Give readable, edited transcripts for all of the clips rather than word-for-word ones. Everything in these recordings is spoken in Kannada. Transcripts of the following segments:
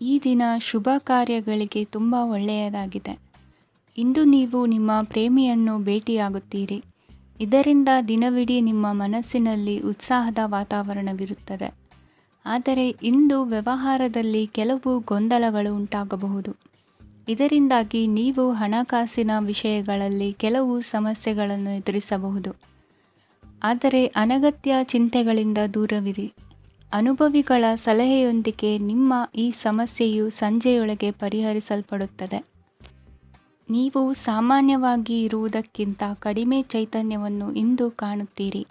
ಈ ದಿನ ಶುಭ ಕಾರ್ಯಗಳಿಗೆ ತುಂಬ ಒಳ್ಳೆಯದಾಗಿದೆ. ಇಂದು ನೀವು ನಿಮ್ಮ ಪ್ರೇಮಿಯನ್ನು ಭೇಟಿಯಾಗುತ್ತೀರಿ. ಇದರಿಂದ ದಿನವಿಡೀ ನಿಮ್ಮ ಮನಸ್ಸಿನಲ್ಲಿ ಉತ್ಸಾಹದ ವಾತಾವರಣವಿರುತ್ತದೆ. ಆದರೆ ಇಂದು ವ್ಯವಹಾರದಲ್ಲಿ ಕೆಲವು ಗೊಂದಲಗಳು ಉಂಟಾಗಬಹುದು. ಇದರಿಂದಾಗಿ ನೀವು ಹಣಕಾಸಿನ ವಿಷಯಗಳಲ್ಲಿ ಕೆಲವು ಸಮಸ್ಯೆಗಳನ್ನು ಎದುರಿಸಬಹುದು. ಆದರೆ ಅನಗತ್ಯ ಚಿಂತೆಗಳಿಂದ ದೂರವಿರಿ. ಅನುಭವಿಗಳ ಸಲಹೆಯೊಂದಿಗೆ ನಿಮ್ಮ ಈ ಸಮಸ್ಯೆಯು ಸಂಜೆಯೊಳಗೆ ಪರಿಹರಿಸಲ್ಪಡುತ್ತದೆ. ನೀವು ಸಾಮಾನ್ಯವಾಗಿ ಇರುವುದಕ್ಕಿಂತ ಕಡಿಮೆ ಚೈತನ್ಯವನ್ನು ಇಂದು ಕಾಣುತ್ತೀರಿ.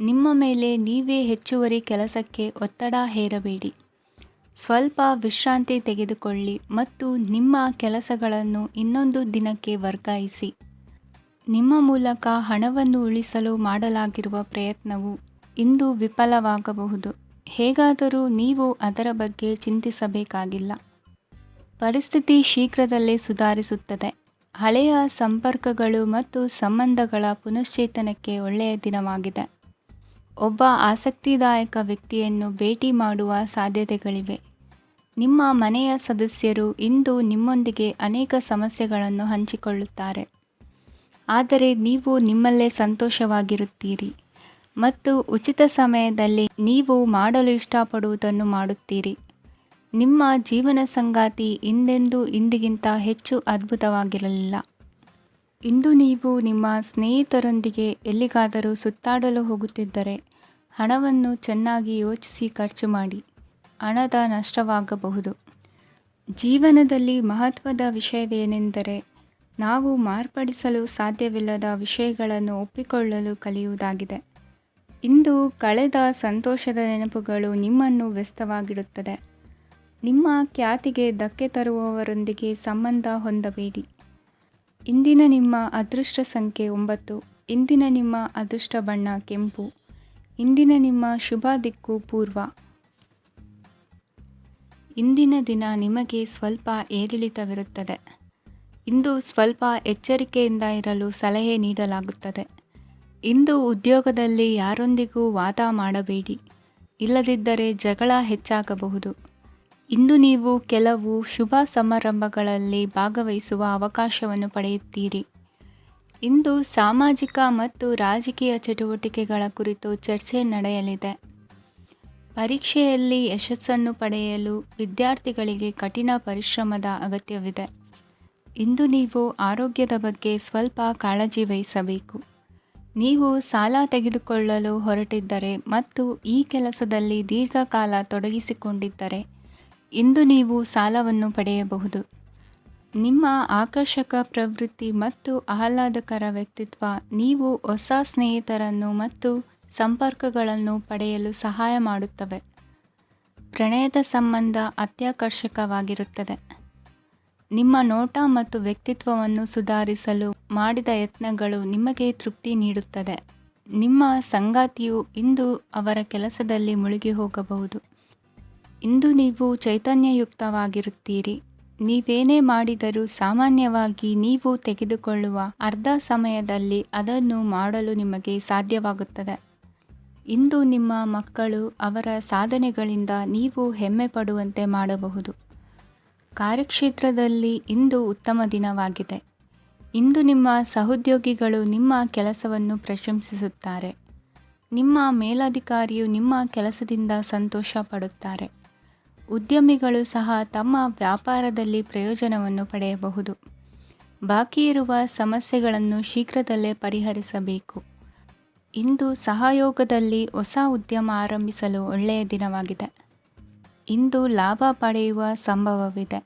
ನಿಮ್ಮ ಮೇಲೆ ನೀವೇ ಹೆಚ್ಚುವರಿ ಕೆಲಸಕ್ಕೆ ಒತ್ತಡ ಹೇರಬೇಡಿ. ಸ್ವಲ್ಪ ವಿಶ್ರಾಂತಿ ತೆಗೆದುಕೊಳ್ಳಿ ಮತ್ತು ನಿಮ್ಮ ಕೆಲಸಗಳನ್ನು ಇನ್ನೊಂದು ದಿನಕ್ಕೆ ವರ್ಗಾಯಿಸಿ. ನಿಮ್ಮ ಮೂಲಕ ಹಣವನ್ನು ಉಳಿಸಲು ಮಾಡಲಾಗಿರುವ ಪ್ರಯತ್ನವು ಇಂದು ವಿಫಲವಾಗಬಹುದು. ಹೇಗಾದರೂ ನೀವು ಅದರ ಬಗ್ಗೆ ಚಿಂತಿಸಬೇಕಾಗಿಲ್ಲ. ಪರಿಸ್ಥಿತಿ ಶೀಘ್ರದಲ್ಲೇ ಸುಧಾರಿಸುತ್ತದೆ. ಹಳೆಯ ಸಂಪರ್ಕಗಳು ಮತ್ತು ಸಂಬಂಧಗಳ ಪುನಶ್ಚೇತನಕ್ಕೆ ಒಳ್ಳೆಯ ದಿನವಾಗಿದೆ. ಒಬ್ಬ ಆಸಕ್ತಿದಾಯಕ ವ್ಯಕ್ತಿಯನ್ನು ಭೇಟಿ ಮಾಡುವ ಸಾಧ್ಯತೆಗಳಿವೆ. ನಿಮ್ಮ ಮನೆಯ ಸದಸ್ಯರು ಇಂದು ನಿಮ್ಮೊಂದಿಗೆ ಅನೇಕ ಸಮಸ್ಯೆಗಳನ್ನು ಹಂಚಿಕೊಳ್ಳುತ್ತಾರೆ. ಆದರೆ ನೀವು ನಿಮ್ಮಲ್ಲೇ ಸಂತೋಷವಾಗಿರುತ್ತೀರಿ ಮತ್ತು ಉಚಿತ ಸಮಯದಲ್ಲಿ ನೀವು ಮಾಡಲು ಇಷ್ಟಪಡುವುದನ್ನು ಮಾಡುತ್ತೀರಿ. ನಿಮ್ಮ ಜೀವನ ಸಂಗಾತಿ ಇಂದೆಂದೂ ಇಂದಿಗಿಂತ ಹೆಚ್ಚು ಅದ್ಭುತವಾಗಿರಲಿಲ್ಲ. ಇಂದು ನೀವು ನಿಮ್ಮ ಸ್ನೇಹಿತರೊಂದಿಗೆ ಎಲ್ಲಿಗಾದರೂ ಸುತ್ತಾಡಲು ಹೋಗುತ್ತಿದ್ದರೆ ಹಣವನ್ನು ಚೆನ್ನಾಗಿ ಯೋಚಿಸಿ ಖರ್ಚು ಮಾಡಿ. ಹಣದ ನಷ್ಟವಾಗಬಹುದು. ಜೀವನದಲ್ಲಿ ಮಹತ್ವದ ವಿಷಯವೇನೆಂದರೆ ನಾವು ಮಾರ್ಪಡಿಸಲು ಸಾಧ್ಯವಿಲ್ಲದ ವಿಷಯಗಳನ್ನು ಒಪ್ಪಿಕೊಳ್ಳಲು ಕಲಿಯುವುದಾಗಿದೆ. ಇಂದು ಕಳೆದ ಸಂತೋಷದ ನೆನಪುಗಳು ನಿಮ್ಮನ್ನು ವ್ಯಸ್ತವಾಗಿಡುತ್ತದೆ. ನಿಮ್ಮ ಖ್ಯಾತಿಗೆ ಧಕ್ಕೆ ತರುವವರೊಂದಿಗೆ ಸಂಬಂಧ ಹೊಂದಬೇಡಿ. ಇಂದಿನ ನಿಮ್ಮ ಅದೃಷ್ಟ ಸಂಖ್ಯೆ 9. ಇಂದಿನ ನಿಮ್ಮ ಅದೃಷ್ಟ ಬಣ್ಣ ಕೆಂಪು. ಇಂದಿನ ನಿಮ್ಮ ಶುಭ ದಿಕ್ಕು ಪೂರ್ವ. ಇಂದಿನ ದಿನ ನಿಮಗೆ ಸ್ವಲ್ಪ ಏರಿಳಿತವಿರುತ್ತದೆ. ಇಂದು ಸ್ವಲ್ಪ ಎಚ್ಚರಿಕೆಯಿಂದ ಇರಲು ಸಲಹೆ ನೀಡಲಾಗುತ್ತದೆ. ಇಂದು ಉದ್ಯೋಗದಲ್ಲಿ ಯಾರೊಂದಿಗೂ ವಾದ ಮಾಡಬೇಡಿ, ಇಲ್ಲದಿದ್ದರೆ ಜಗಳ ಹೆಚ್ಚಾಗಬಹುದು. ಇಂದು ನೀವು ಕೆಲವು ಶುಭ ಸಮಾರಂಭಗಳಲ್ಲಿ ಭಾಗವಹಿಸುವ ಅವಕಾಶವನ್ನು ಪಡೆಯುತ್ತೀರಿ. ಇಂದು ಸಾಮಾಜಿಕ ಮತ್ತು ರಾಜಕೀಯ ಚಟುವಟಿಕೆಗಳ ಕುರಿತು ಚರ್ಚೆ ನಡೆಯಲಿದೆ. ಪರೀಕ್ಷೆಯಲ್ಲಿ ಯಶಸ್ಸನ್ನು ಪಡೆಯಲು ವಿದ್ಯಾರ್ಥಿಗಳಿಗೆ ಕಠಿಣ ಪರಿಶ್ರಮದ ಅಗತ್ಯವಿದೆ. ಇಂದು ನೀವು ಆರೋಗ್ಯದ ಬಗ್ಗೆ ಸ್ವಲ್ಪ ಕಾಳಜಿ ವಹಿಸಬೇಕು. ನೀವು ಸಾಲ ತೆಗೆದುಕೊಳ್ಳಲು ಹೊರಟಿದ್ದರೆ ಮತ್ತು ಈ ಕೆಲಸದಲ್ಲಿ ದೀರ್ಘಕಾಲ ತೊಡಗಿಸಿಕೊಂಡಿದ್ದರೆ ಇಂದು ನೀವು ಸಾಲವನ್ನು ಪಡೆಯಬಹುದು. ನಿಮ್ಮ ಆಕರ್ಷಕ ಪ್ರವೃತ್ತಿ ಮತ್ತು ಆಹ್ಲಾದಕರ ವ್ಯಕ್ತಿತ್ವ ನೀವು ಹೊಸ ಸ್ನೇಹಿತರನ್ನು ಮತ್ತು ಸಂಪರ್ಕಗಳನ್ನು ಪಡೆಯಲು ಸಹಾಯ ಮಾಡುತ್ತವೆ. ಪ್ರಣಯದ ಸಂಬಂಧ ಅತ್ಯಾಕರ್ಷಕವಾಗಿರುತ್ತದೆ. ನಿಮ್ಮ ನೋಟ ಮತ್ತು ವ್ಯಕ್ತಿತ್ವವನ್ನು ಸುಧಾರಿಸಲು ಮಾಡಿದ ಯತ್ನಗಳು ನಿಮಗೆ ತೃಪ್ತಿ ನೀಡುತ್ತದೆ. ನಿಮ್ಮ ಸಂಗಾತಿಯು ಇಂದು ಅವರ ಕೆಲಸದಲ್ಲಿ ಮುಳುಗಿ ಹೋಗಬಹುದು. ಇಂದು ನೀವು ಚೈತನ್ಯಯುಕ್ತವಾಗಿರುತ್ತೀರಿ. ನೀವೇನೇ ಮಾಡಿದರೂ ಸಾಮಾನ್ಯವಾಗಿ ನೀವು ತೆಗೆದುಕೊಳ್ಳುವ ಅರ್ಧ ಸಮಯದಲ್ಲಿ ಅದನ್ನು ಮಾಡಲು ನಿಮಗೆ ಸಾಧ್ಯವಾಗುತ್ತದೆ. ಇಂದು ನಿಮ್ಮ ಮಕ್ಕಳು ಅವರ ಸಾಧನೆಗಳಿಂದ ನೀವು ಹೆಮ್ಮೆ ಪಡುವಂತೆ ಮಾಡಬಹುದು. ಕಾರ್ಯಕ್ಷೇತ್ರದಲ್ಲಿ ಇಂದು ಉತ್ತಮ ದಿನವಾಗಿದೆ. ಇಂದು ನಿಮ್ಮ ಸಹೋದ್ಯೋಗಿಗಳು ನಿಮ್ಮ ಕೆಲಸವನ್ನು ಪ್ರಶಂಸಿಸುತ್ತಾರೆ. ನಿಮ್ಮ ಮೇಲಧಿಕಾರಿಯು ನಿಮ್ಮ ಕೆಲಸದಿಂದ ಸಂತೋಷ ಪಡುತ್ತಾರೆ. ಉದ್ಯಮಿಗಳು ಸಹ ತಮ್ಮ ವ್ಯಾಪಾರದಲ್ಲಿ ಪ್ರಯೋಜನವನ್ನು ಪಡೆಯಬಹುದು. ಬಾಕಿ ಇರುವ ಸಮಸ್ಯೆಗಳನ್ನು ಶೀಘ್ರದಲ್ಲೇ ಪರಿಹರಿಸಬೇಕು. ಇಂದು ಸಹಯೋಗದಲ್ಲಿ ಹೊಸ ಉದ್ಯಮ ಆರಂಭಿಸಲು ಒಳ್ಳೆಯ ದಿನವಾಗಿದೆ. ಇಂದು ಲಾಭ ಪಡೆಯುವ ಸಂಭವವಿದೆ.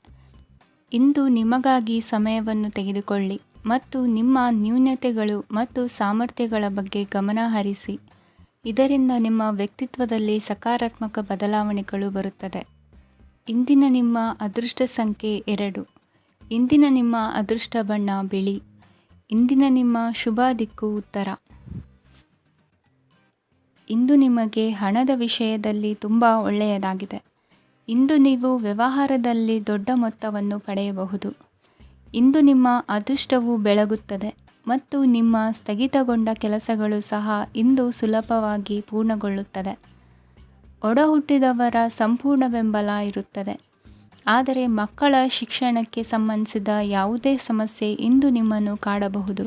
ಇಂದು ನಿಮಗಾಗಿ ಸಮಯವನ್ನು ತೆಗೆದುಕೊಳ್ಳಿ ಮತ್ತು ನಿಮ್ಮ ನ್ಯೂನತೆಗಳು ಮತ್ತು ಸಾಮರ್ಥ್ಯಗಳ ಬಗ್ಗೆ ಗಮನ ಹರಿಸಿ. ಇದರಿಂದ ನಿಮ್ಮ ವ್ಯಕ್ತಿತ್ವದಲ್ಲಿ ಸಕಾರಾತ್ಮಕ ಬದಲಾವಣೆಗಳು ಬರುತ್ತದೆ. ಇಂದಿನ ನಿಮ್ಮ ಅದೃಷ್ಟ ಸಂಖ್ಯೆ 2. ಇಂದಿನ ನಿಮ್ಮ ಅದೃಷ್ಟ ಬಣ್ಣ ಬಿಳಿ. ಇಂದಿನ ನಿಮ್ಮ ಶುಭ ದಿಕ್ಕು ಉತ್ತರ. ಇಂದು ನಿಮಗೆ ಹಣದ ವಿಷಯದಲ್ಲಿ ತುಂಬ ಒಳ್ಳೆಯದಾಗಿದೆ. ಇಂದು ನೀವು ವ್ಯವಹಾರದಲ್ಲಿ ದೊಡ್ಡ ಮೊತ್ತವನ್ನು ಪಡೆಯಬಹುದು. ಇಂದು ನಿಮ್ಮ ಅದೃಷ್ಟವು ಬೆಳಗುತ್ತದೆ ಮತ್ತು ನಿಮ್ಮ ಸ್ಥಗಿತಗೊಂಡ ಕೆಲಸಗಳು ಸಹ ಇಂದು ಸುಲಭವಾಗಿ ಪೂರ್ಣಗೊಳ್ಳುತ್ತದೆ. ಒಡಹುಟ್ಟಿದವರ ಸಂಪೂರ್ಣ ಬೆಂಬಲ ಇರುತ್ತದೆ. ಆದರೆ ಮಕ್ಕಳ ಶಿಕ್ಷಣಕ್ಕೆ ಸಂಬಂಧಿಸಿದ ಯಾವುದೇ ಸಮಸ್ಯೆ ಇಂದು ನಿಮ್ಮನ್ನು ಕಾಡಬಹುದು.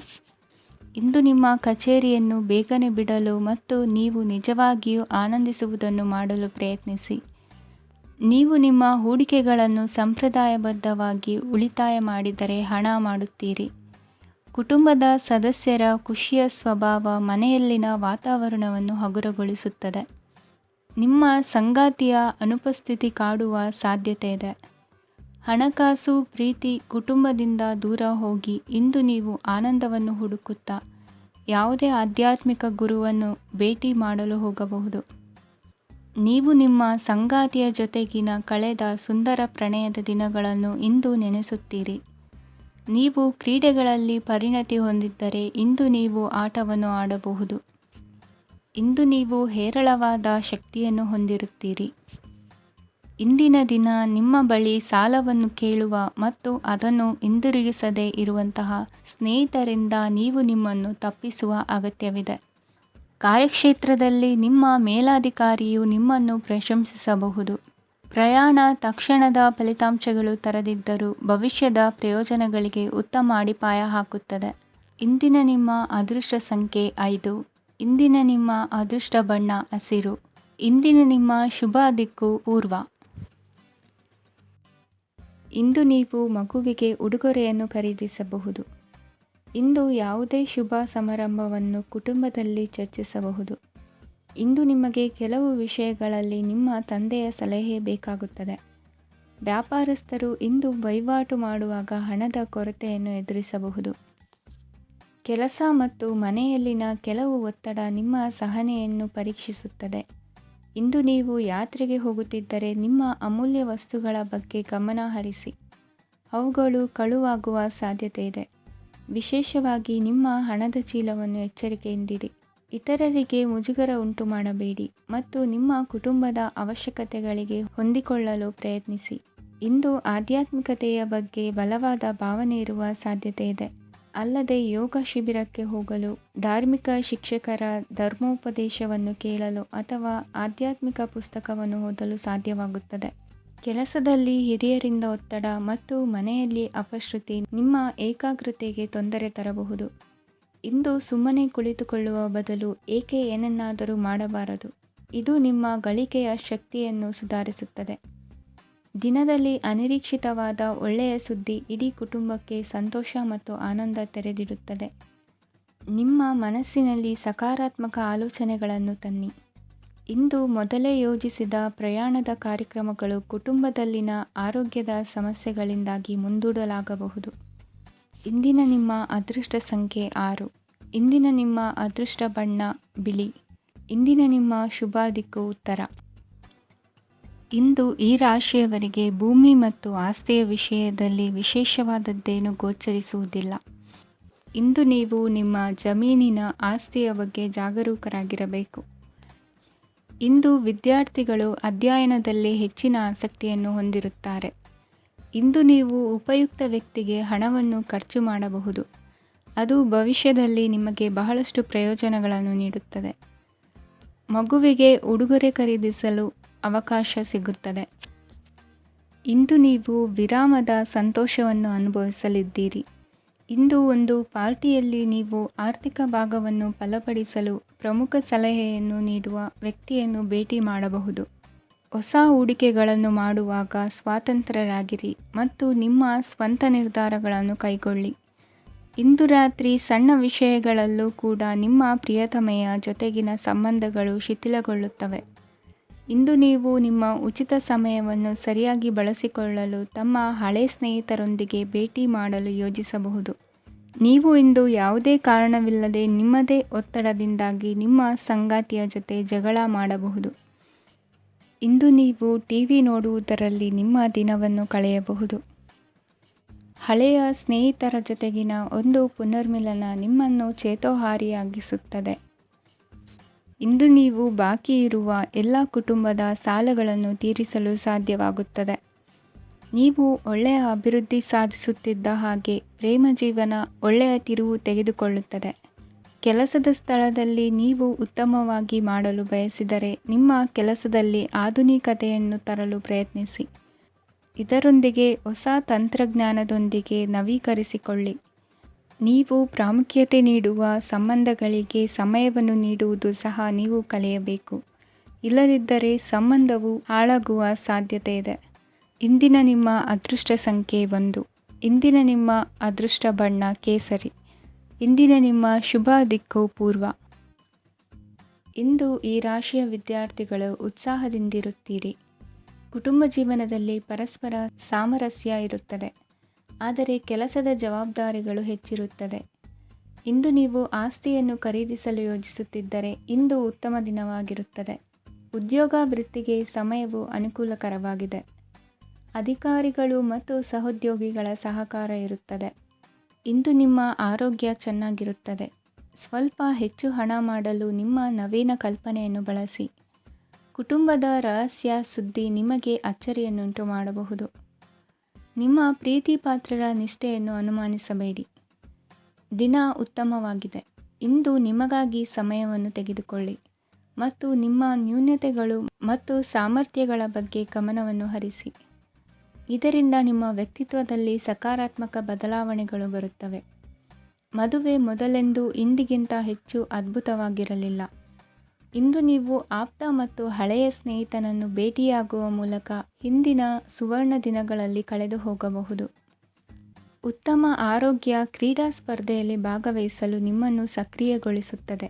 ಇಂದು ನಿಮ್ಮ ಕಚೇರಿಯನ್ನು ಬೇಗನೆ ಬಿಡಲು ಮತ್ತು ನೀವು ನಿಜವಾಗಿಯೂ ಆನಂದಿಸುವುದನ್ನು ಮಾಡಲು ಪ್ರಯತ್ನಿಸಿ. ನೀವು ನಿಮ್ಮ ಹೂಡಿಕೆಗಳನ್ನು ಸಂಪ್ರದಾಯಬದ್ಧವಾಗಿ ಉಳಿತಾಯ ಮಾಡಿದರೆ ಹಣ ಮಾಡುತ್ತೀರಿ. ಕುಟುಂಬದ ಸದಸ್ಯರ ಖುಷಿಯ ಸ್ವಭಾವ ಮನೆಯಲ್ಲಿನ ವಾತಾವರಣವನ್ನು ಹಗುರಗೊಳಿಸುತ್ತದೆ. ನಿಮ್ಮ ಸಂಗಾತಿಯ ಅನುಪಸ್ಥಿತಿ ಕಾಡುವ ಸಾಧ್ಯತೆ ಇದೆ. ಹಣಕಾಸು, ಪ್ರೀತಿ, ಕುಟುಂಬದಿಂದ ದೂರ ಹೋಗಿ ಇಂದು ನೀವು ಆನಂದವನ್ನು ಹುಡುಕುತ್ತಾ ಯಾವುದೇ ಆಧ್ಯಾತ್ಮಿಕ ಗುರುವನ್ನು ಭೇಟಿ ಮಾಡಲು ಹೋಗಬಹುದು. ನೀವು ನಿಮ್ಮ ಸಂಗಾತಿಯ ಜೊತೆಗಿನ ಕಳೆದ ಸುಂದರ ಪ್ರಣಯದ ದಿನಗಳನ್ನು ಇಂದು ನೆನೆಸುತ್ತೀರಿ. ನೀವು ಕ್ರೀಡೆಗಳಲ್ಲಿ ಪರಿಣತಿ ಹೊಂದಿದ್ದರೆ ಇಂದು ನೀವು ಆಟವನ್ನು ಆಡಬಹುದು. ಇಂದು ನೀವು ಹೇರಳವಾದ ಶಕ್ತಿಯನ್ನು ಹೊಂದಿರುತ್ತೀರಿ. ಇಂದಿನ ದಿನ ನಿಮ್ಮ ಬಳಿ ಸಾಲವನ್ನು ಕೇಳುವ ಮತ್ತು ಅದನ್ನು ಹಿಂದಿರುಗಿಸದೇ ಇರುವಂತಹ ಸ್ನೇಹಿತರಿಂದ ನೀವು ನಿಮ್ಮನ್ನು ತಪ್ಪಿಸುವ ಅಗತ್ಯವಿದೆ. ಕಾರ್ಯಕ್ಷೇತ್ರದಲ್ಲಿ ನಿಮ್ಮ ಮೇಲಾಧಿಕಾರಿಯು ನಿಮ್ಮನ್ನು ಪ್ರಶಂಸಿಸಬಹುದು. ಪ್ರಯಾಣ ತಕ್ಷಣದ ಫಲಿತಾಂಶಗಳು ತರದಿದ್ದರೂ ಭವಿಷ್ಯದ ಪ್ರಯೋಜನಗಳಿಗೆ ಉತ್ತಮ ಅಡಿಪಾಯ ಹಾಕುತ್ತದೆ. ಇಂದಿನ ನಿಮ್ಮ ಅದೃಷ್ಟ ಸಂಖ್ಯೆ 5. ಇಂದಿನ ನಿಮ್ಮ ಅದೃಷ್ಟ ಬಣ್ಣ ಹಸಿರು. ಇಂದಿನ ನಿಮ್ಮ ಶುಭ ದಿಕ್ಕು ಪೂರ್ವ. ಇಂದು ನೀವು ಮಗುವಿಗೆ ಉಡುಗೊರೆಯನ್ನು ಖರೀದಿಸಬಹುದು. ಇಂದು ಯಾವುದೇ ಶುಭ ಸಮಾರಂಭವನ್ನು ಕುಟುಂಬದಲ್ಲಿ ಚರ್ಚಿಸಬಹುದು. ಇಂದು ನಿಮಗೆ ಕೆಲವು ವಿಷಯಗಳಲ್ಲಿ ನಿಮ್ಮ ತಂದೆಯ ಸಲಹೆ ಬೇಕಾಗುತ್ತದೆ. ವ್ಯಾಪಾರಸ್ಥರು ಇಂದು ವಹಿವಾಟು ಮಾಡುವಾಗ ಹಣದ ಕೊರತೆಯನ್ನು ಎದುರಿಸಬಹುದು. ಕೆಲಸ ಮತ್ತು ಮನೆಯಲ್ಲಿನ ಕೆಲವು ಒತ್ತಡ ನಿಮ್ಮ ಸಹನೆಯನ್ನು ಪರೀಕ್ಷಿಸುತ್ತದೆ. ಇಂದು ನೀವು ಯಾತ್ರೆಗೆ ಹೋಗುತ್ತಿದ್ದರೆ ನಿಮ್ಮ ಅಮೂಲ್ಯ ವಸ್ತುಗಳ ಬಗ್ಗೆ ಗಮನ ಹರಿಸಿ. ಅವುಗಳು ಕಳುವಾಗುವ ಸಾಧ್ಯತೆ ಇದೆ. ವಿಶೇಷವಾಗಿ ನಿಮ್ಮ ಹಣದ ಚೀಲವನ್ನು ಎಚ್ಚರಿಕೆಯಿಂದಿಡಿ. ಇತರರಿಗೆ ಮುಜುಗರ ಉಂಟು ಮಾಡಬೇಡಿ ಮತ್ತು ನಿಮ್ಮ ಕುಟುಂಬದ ಅವಶ್ಯಕತೆಗಳಿಗೆ ಹೊಂದಿಕೊಳ್ಳಲು ಪ್ರಯತ್ನಿಸಿ. ಇಂದು ಆಧ್ಯಾತ್ಮಿಕತೆಯ ಬಗ್ಗೆ ಬಲವಾದ ಭಾವನೆ ಇರುವ ಸಾಧ್ಯತೆ ಇದೆ. ಅಲ್ಲದೆ ಯೋಗ ಶಿಬಿರಕ್ಕೆ ಹೋಗಲು, ಧಾರ್ಮಿಕ ಶಿಕ್ಷಕರ ಧರ್ಮೋಪದೇಶವನ್ನು ಕೇಳಲು ಅಥವಾ ಆಧ್ಯಾತ್ಮಿಕ ಪುಸ್ತಕವನ್ನು ಓದಲು ಸಾಧ್ಯವಾಗುತ್ತದೆ. ಕೆಲಸದಲ್ಲಿ ಹಿರಿಯರಿಂದ ಒತ್ತಡ ಮತ್ತು ಮನೆಯಲ್ಲಿ ಅಪಶ್ರುತಿ ನಿಮ್ಮ ಏಕಾಗ್ರತೆಗೆ ತೊಂದರೆ ತರಬಹುದು. ಇಂದು ಸುಮ್ಮನೆ ಕುಳಿತುಕೊಳ್ಳುವ ಬದಲು ಏಕೆ ಏನನ್ನಾದರೂ ಮಾಡಬಾರದು. ಇದು ನಿಮ್ಮ ಗಳಿಕೆಯ ಶಕ್ತಿಯನ್ನು ಸುಧಾರಿಸುತ್ತದೆ. ದಿನದಲ್ಲಿ ಅನಿರೀಕ್ಷಿತವಾದ ಒಳ್ಳೆಯ ಸುದ್ದಿ ಇಡೀ ಕುಟುಂಬಕ್ಕೆ ಸಂತೋಷ ಮತ್ತು ಆನಂದ ತೆರೆದಿಡುತ್ತದೆ. ನಿಮ್ಮ ಮನಸ್ಸಿನಲ್ಲಿ ಸಕಾರಾತ್ಮಕ ಆಲೋಚನೆಗಳನ್ನು ತನ್ನಿ. ಇಂದು ಮೊದಲೇ ಯೋಜಿಸಿದ ಪ್ರಯಾಣದ ಕಾರ್ಯಕ್ರಮಗಳು ಕುಟುಂಬದಲ್ಲಿನ ಆರೋಗ್ಯದ ಸಮಸ್ಯೆಗಳಿಂದಾಗಿ ಮುಂದೂಡಲಾಗಬಹುದು. ಇಂದಿನ ನಿಮ್ಮ ಅದೃಷ್ಟ ಸಂಖ್ಯೆ 6. ಇಂದಿನ ನಿಮ್ಮ ಅದೃಷ್ಟ ಬಣ್ಣ ಬಿಳಿ. ಇಂದಿನ ನಿಮ್ಮ ಶುಭ ದಿಕ್ಕು ಉತ್ತರ. ಇಂದು ಈ ರಾಶಿಯವರಿಗೆ ಭೂಮಿ ಮತ್ತು ಆಸ್ತಿಯ ವಿಷಯದಲ್ಲಿ ವಿಶೇಷವಾದದ್ದೇನು ಗೋಚರಿಸುವುದಿಲ್ಲ. ಇಂದು ನೀವು ನಿಮ್ಮ ಜಮೀನಿನ ಆಸ್ತಿಯ ಬಗ್ಗೆ ಜಾಗರೂಕರಾಗಿರಬೇಕು. ಇಂದು ವಿದ್ಯಾರ್ಥಿಗಳು ಅಧ್ಯಯನದಲ್ಲಿ ಹೆಚ್ಚಿನ ಆಸಕ್ತಿಯನ್ನು ಹೊಂದಿರುತ್ತಾರೆ. ಇಂದು ನೀವು ಉಪಯುಕ್ತ ವ್ಯಕ್ತಿಗೆ ಹಣವನ್ನು ಖರ್ಚು ಮಾಡಬಹುದು. ಅದು ಭವಿಷ್ಯದಲ್ಲಿ ನಿಮಗೆ ಬಹಳಷ್ಟು ಪ್ರಯೋಜನಗಳನ್ನು ನೀಡುತ್ತದೆ. ಮಗುವಿಗೆ ಉಡುಗೊರೆ ಖರೀದಿಸಲು ಅವಕಾಶ ಸಿಗುತ್ತದೆ. ಇಂದು ನೀವು ವಿರಾಮದ ಸಂತೋಷವನ್ನು ಅನುಭವಿಸಲಿದ್ದೀರಿ. ಇಂದು ಒಂದು ಪಾರ್ಟಿಯಲ್ಲಿ ನೀವು ಆರ್ಥಿಕ ಭಾಗವನ್ನು ಬಲಪಡಿಸಲು ಪ್ರಮುಖ ಸಲಹೆಯನ್ನು ನೀಡುವ ವ್ಯಕ್ತಿಯನ್ನು ಭೇಟಿ ಮಾಡಬಹುದು. ಹೊಸ ಹೂಡಿಕೆಗಳನ್ನು ಮಾಡುವಾಗ ಸ್ವಾತಂತ್ರ್ಯರಾಗಿರಿ ಮತ್ತು ನಿಮ್ಮ ಸ್ವಂತ ನಿರ್ಧಾರಗಳನ್ನು ಕೈಗೊಳ್ಳಿ. ಇಂದು ರಾತ್ರಿ ಸಣ್ಣ ವಿಷಯಗಳಲ್ಲೂ ಕೂಡ ನಿಮ್ಮ ಪ್ರಿಯತಮೆಯ ಜೊತೆಗಿನ ಸಂಬಂಧಗಳು ಶಿಥಿಲಗೊಳ್ಳುತ್ತವೆ. ಇಂದು ನೀವು ನಿಮ್ಮ ಉಚಿತ ಸಮಯವನ್ನು ಸರಿಯಾಗಿ ಬಳಸಿಕೊಳ್ಳಲು ತಮ್ಮ ಹಳೆ ಸ್ನೇಹಿತರೊಂದಿಗೆ ಭೇಟಿ ಮಾಡಲು ಯೋಜಿಸಬಹುದು. ನೀವು ಇಂದು ಯಾವುದೇ ಕಾರಣವಿಲ್ಲದೆ ನಿಮ್ಮದೇ ಒತ್ತಡದಿಂದಾಗಿ ನಿಮ್ಮ ಸಂಗಾತಿಯ ಜೊತೆ ಜಗಳ ಮಾಡಬಹುದು. ಇಂದು ನೀವು ಟಿವಿ ನೋಡುವುದರಲ್ಲಿ ನಿಮ್ಮ ದಿನವನ್ನು ಕಳೆಯಬಹುದು. ಹಳೆಯ ಸ್ನೇಹಿತರ ಜೊತೆಗಿನ ಒಂದು ಪುನರ್ಮಿಲನ ನಿಮ್ಮನ್ನು ಚೇತೋಹಾರಿಯಾಗಿಸುತ್ತದೆ. ಇಂದು ನೀವು ಬಾಕಿ ಇರುವ ಎಲ್ಲ ಕುಟುಂಬದ ಸಾಲಗಳನ್ನು ತೀರಿಸಲು ಸಾಧ್ಯವಾಗುತ್ತದೆ. ನೀವು ಒಳ್ಳೆಯ ಅಭಿವೃದ್ಧಿ ಸಾಧಿಸುತ್ತಿದ್ದ ಹಾಗೆ ಪ್ರೇಮ ಜೀವನ ಒಳ್ಳೆಯ ತಿರುವು ತೆಗೆದುಕೊಳ್ಳುತ್ತದೆ. ಕೆಲಸದ ಸ್ಥಳದಲ್ಲಿ ನೀವು ಉತ್ತಮವಾಗಿ ಮಾಡಲು ಬಯಸಿದರೆ ನಿಮ್ಮ ಕೆಲಸದಲ್ಲಿ ಆಧುನಿಕತೆಯನ್ನು ತರಲು ಪ್ರಯತ್ನಿಸಿ. ಇದರೊಂದಿಗೆ ಹೊಸ ತಂತ್ರಜ್ಞಾನದೊಂದಿಗೆ ನವೀಕರಿಸಿಕೊಳ್ಳಿ. ನೀವು ಪ್ರಾಮುಖ್ಯತೆ ನೀಡುವ ಸಂಬಂಧಗಳಿಗೆ ಸಮಯವನ್ನು ನೀಡುವುದು ಸಹ ನೀವು ಕಲಿಯಬೇಕು. ಇಲ್ಲದಿದ್ದರೆ ಸಂಬಂಧವು ಹಾಳಾಗುವ ಸಾಧ್ಯತೆ ಇದೆ. ಇಂದಿನ ನಿಮ್ಮ ಅದೃಷ್ಟ ಸಂಖ್ಯೆ 1. ಇಂದಿನ ನಿಮ್ಮ ಅದೃಷ್ಟ ಬಣ್ಣ ಕೇಸರಿ. ಇಂದಿನ ನಿಮ್ಮ ಶುಭ ದಿಕ್ಕು ಪೂರ್ವ. ಇಂದು ಈ ರಾಶಿಯ ವಿದ್ಯಾರ್ಥಿಗಳು ಉತ್ಸಾಹದಿಂದಿರುತ್ತೀರಿ. ಕುಟುಂಬ ಜೀವನದಲ್ಲಿ ಪರಸ್ಪರ ಸಾಮರಸ್ಯ ಇರುತ್ತದೆ, ಆದರೆ ಕೆಲಸದ ಜವಾಬ್ದಾರಿಗಳು ಹೆಚ್ಚಿರುತ್ತದೆ. ಇಂದು ನೀವು ಆಸ್ತಿಯನ್ನು ಖರೀದಿಸಲು ಯೋಜಿಸುತ್ತಿದ್ದರೆ ಇಂದು ಉತ್ತಮ ದಿನವಾಗಿರುತ್ತದೆ. ಉದ್ಯೋಗ ವೃತ್ತಿಗೆ ಸಮಯವು ಅನುಕೂಲಕರವಾಗಿದೆ. ಅಧಿಕಾರಿಗಳು ಮತ್ತು ಸಹೋದ್ಯೋಗಿಗಳ ಸಹಕಾರ ಇರುತ್ತದೆ. ಇಂದು ನಿಮ್ಮ ಆರೋಗ್ಯ ಚೆನ್ನಾಗಿರುತ್ತದೆ. ಸ್ವಲ್ಪ ಹೆಚ್ಚು ಹಣ ಮಾಡಲು ನಿಮ್ಮ ನವೀನ ಕಲ್ಪನೆಯನ್ನು ಬಳಸಿ. ಕುಟುಂಬದ ರಹಸ್ಯ ಸುದ್ದಿ ನಿಮಗೆ ಅಚ್ಚರಿಯನ್ನುಂಟು ಮಾಡಬಹುದು. ನಿಮ್ಮ ಪ್ರೀತಿ ಪಾತ್ರರ ನಿಷ್ಠೆಯನ್ನು ಅನುಮಾನಿಸಬೇಡಿ. ದಿನ ಉತ್ತಮವಾಗಿದೆ. ಇಂದು ನಿಮಗಾಗಿ ಸಮಯವನ್ನು ತೆಗೆದುಕೊಳ್ಳಿ ಮತ್ತು ನಿಮ್ಮ ನ್ಯೂನತೆಗಳು ಮತ್ತು ಸಾಮರ್ಥ್ಯಗಳ ಬಗ್ಗೆ ಗಮನವನ್ನು ಹರಿಸಿ. ಇದರಿಂದ ನಿಮ್ಮ ವ್ಯಕ್ತಿತ್ವದಲ್ಲಿ ಸಕಾರಾತ್ಮಕ ಬದಲಾವಣೆಗಳು ಬರುತ್ತವೆ. ಮದುವೆ ಮೊದಲೆಂದೂ ಇಂದಿಗಿಂತ ಹೆಚ್ಚು ಅದ್ಭುತವಾಗಿರಲಿಲ್ಲ. ಇಂದು ನೀವು ಆಪ್ತ ಮತ್ತು ಹಳೆಯ ಸ್ನೇಹಿತನನ್ನು ಭೇಟಿಯಾಗುವ ಮೂಲಕ ಹಿಂದಿನ ಸುವರ್ಣ ದಿನಗಳಲ್ಲಿ ಕಳೆದು ಹೋಗಬಹುದು. ಉತ್ತಮ ಆರೋಗ್ಯ ಕ್ರೀಡಾ ಸ್ಪರ್ಧೆಯಲ್ಲಿ ಭಾಗವಹಿಸಲು ನಿಮ್ಮನ್ನು ಸಕ್ರಿಯಗೊಳಿಸುತ್ತದೆ.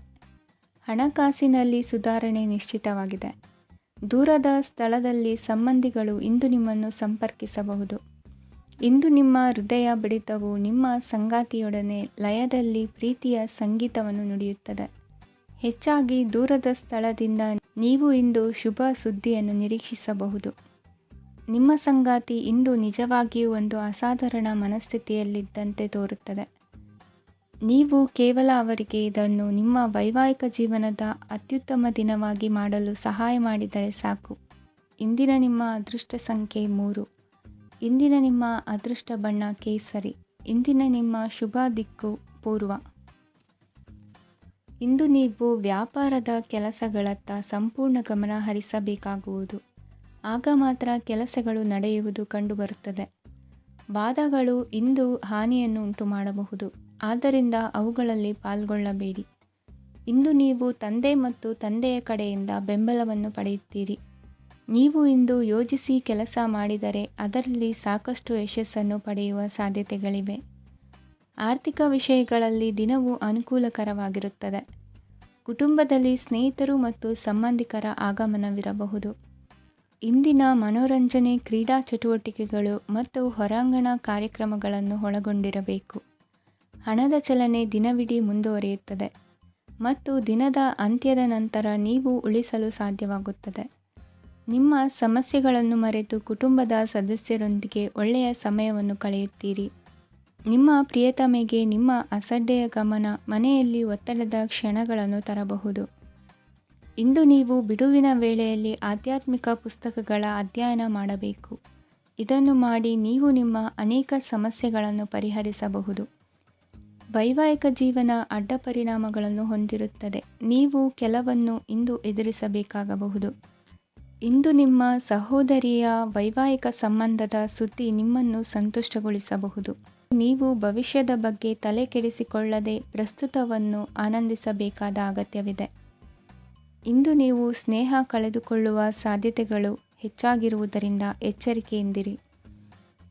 ಹಣಕಾಸಿನಲ್ಲಿ ಸುಧಾರಣೆ ನಿಶ್ಚಿತವಾಗಿದೆ. ದೂರದ ಸ್ಥಳದಲ್ಲಿ ಸಂಬಂಧಿಗಳು ಇಂದು ನಿಮ್ಮನ್ನು ಸಂಪರ್ಕಿಸಬಹುದು. ಇಂದು ನಿಮ್ಮ ಹೃದಯ ಬಡಿತವು ನಿಮ್ಮ ಸಂಗಾತಿಯೊಡನೆ ಲಯದಲ್ಲಿ ಪ್ರೀತಿಯ ಸಂಗೀತವನ್ನು ನುಡಿಯುತ್ತದೆ. ಹೆಚ್ಚಾಗಿ ದೂರದ ಸ್ಥಳದಿಂದ ನೀವು ಇಂದು ಶುಭ ಸುದ್ದಿಯನ್ನು ನಿರೀಕ್ಷಿಸಬಹುದು. ನಿಮ್ಮ ಸಂಗಾತಿ ಇಂದು ನಿಜವಾಗಿಯೂ ಒಂದು ಅಸಾಧಾರಣ ಮನಸ್ಥಿತಿಯಲ್ಲಿದ್ದಂತೆ ತೋರುತ್ತದೆ. ನೀವು ಕೇವಲ ಅವರಿಗೆ ಇದನ್ನು ನಿಮ್ಮ ವೈವಾಹಿಕ ಜೀವನದ ಅತ್ಯುತ್ತಮ ದಿನವಾಗಿ ಮಾಡಲು ಸಹಾಯ ಮಾಡಿದರೆ ಸಾಕು. ಇಂದಿನ ನಿಮ್ಮ ಅದೃಷ್ಟ ಸಂಖ್ಯೆ 3. ಇಂದಿನ ನಿಮ್ಮ ಅದೃಷ್ಟ ಬಣ್ಣ ಕೇಸರಿ. ಇಂದಿನ ನಿಮ್ಮ ಶುಭ ದಿಕ್ಕು ಪೂರ್ವ. ಇಂದು ನೀವು ವ್ಯಾಪಾರದ ಕೆಲಸಗಳತ್ತ ಸಂಪೂರ್ಣ ಗಮನ ಹರಿಸಬೇಕಾಗುವುದು. ಆಗ ಮಾತ್ರ ಕೆಲಸಗಳು ನಡೆಯುವುದು ಕಂಡುಬರುತ್ತದೆ. ವಾದಗಳು ಇಂದು ಹಾನಿಯನ್ನು ಉಂಟು ಮಾಡಬಹುದು, ಆದ್ದರಿಂದ ಅವುಗಳಲ್ಲಿ ಪಾಲ್ಗೊಳ್ಳಬೇಡಿ. ಇಂದು ನೀವು ತಂದೆ ಮತ್ತು ತಂದೆಯ ಕಡೆಯಿಂದ ಬೆಂಬಲವನ್ನು ಪಡೆಯುತ್ತೀರಿ. ನೀವು ಇಂದು ಯೋಜಿಸಿ ಕೆಲಸ ಮಾಡಿದರೆ ಅದರಲ್ಲಿ ಸಾಕಷ್ಟು ಯಶಸ್ಸನ್ನು ಪಡೆಯುವ ಸಾಧ್ಯತೆಗಳಿವೆ. ಆರ್ಥಿಕ ವಿಷಯಗಳಲ್ಲಿ ದಿನವು ಅನುಕೂಲಕರವಾಗಿರುತ್ತದೆ. ಕುಟುಂಬದಲ್ಲಿ ಸ್ನೇಹಿತರು ಮತ್ತು ಸಂಬಂಧಿಕರ ಆಗಮನವಿರಬಹುದು. ಇಂದಿನ ಮನೋರಂಜನೆ ಕ್ರೀಡಾ ಚಟುವಟಿಕೆಗಳು ಮತ್ತು ಹೊರಾಂಗಣ ಕಾರ್ಯಕ್ರಮಗಳನ್ನು ಒಳಗೊಂಡಿರಬೇಕು. ಹಣದ ಚಲನೆ ದಿನವಿಡೀ ಮುಂದುವರಿಯುತ್ತದೆ ಮತ್ತು ದಿನದ ಅಂತ್ಯದ ನಂತರ ನೀವು ಉಳಿಸಲು ಸಾಧ್ಯವಾಗುತ್ತದೆ. ನಿಮ್ಮ ಸಮಸ್ಯೆಗಳನ್ನು ಮರೆತು ಕುಟುಂಬದ ಸದಸ್ಯರೊಂದಿಗೆ ಒಳ್ಳೆಯ ಸಮಯವನ್ನು ಕಳೆಯುತ್ತೀರಿ. ನಿಮ್ಮ ಪ್ರಿಯತಮೆಗೆ ನಿಮ್ಮ ಅಸಡ್ಡೆಯ ಗಮನ ಮನೆಯಲ್ಲಿ ಒತ್ತಡದ ಕ್ಷಣಗಳನ್ನು ತರಬಹುದು. ಇಂದು ನೀವು ಬಿಡುವಿನ ವೇಳೆಯಲ್ಲಿ ಆಧ್ಯಾತ್ಮಿಕ ಪುಸ್ತಕಗಳ ಅಧ್ಯಯನ ಮಾಡಬೇಕು. ಇದನ್ನು ಮಾಡಿ ನೀವು ನಿಮ್ಮ ಅನೇಕ ಸಮಸ್ಯೆಗಳನ್ನು ಪರಿಹರಿಸಬಹುದು. ವೈವಾಹಿಕ ಜೀವನ ಅಡ್ಡ ಪರಿಣಾಮಗಳನ್ನು ಹೊಂದಿರುತ್ತದೆ. ನೀವು ಕೆಲವನ್ನು ಇಂದು ಎದುರಿಸಬೇಕಾಗಬಹುದು. ಇಂದು ನಿಮ್ಮ ಸಹೋದರಿಯ ವೈವಾಹಿಕ ಸಂಬಂಧದ ಸುದ್ದಿ ನಿಮ್ಮನ್ನು ಸಂತುಷ್ಟಗೊಳಿಸಬಹುದು. ನೀವು ಭವಿಷ್ಯದ ಬಗ್ಗೆ ತಲೆ ಕೆಡಿಸಿಕೊಳ್ಳದೆ ಪ್ರಸ್ತುತವನ್ನು ಆನಂದಿಸಬೇಕಾದ ಅಗತ್ಯವಿದೆ. ಇಂದು ನೀವು ಸ್ನೇಹ ಕಳೆದುಕೊಳ್ಳುವ ಸಾಧ್ಯತೆಗಳು ಹೆಚ್ಚಾಗಿರುವುದರಿಂದ ಎಚ್ಚರಿಕೆಯಿಂದಿರಿ.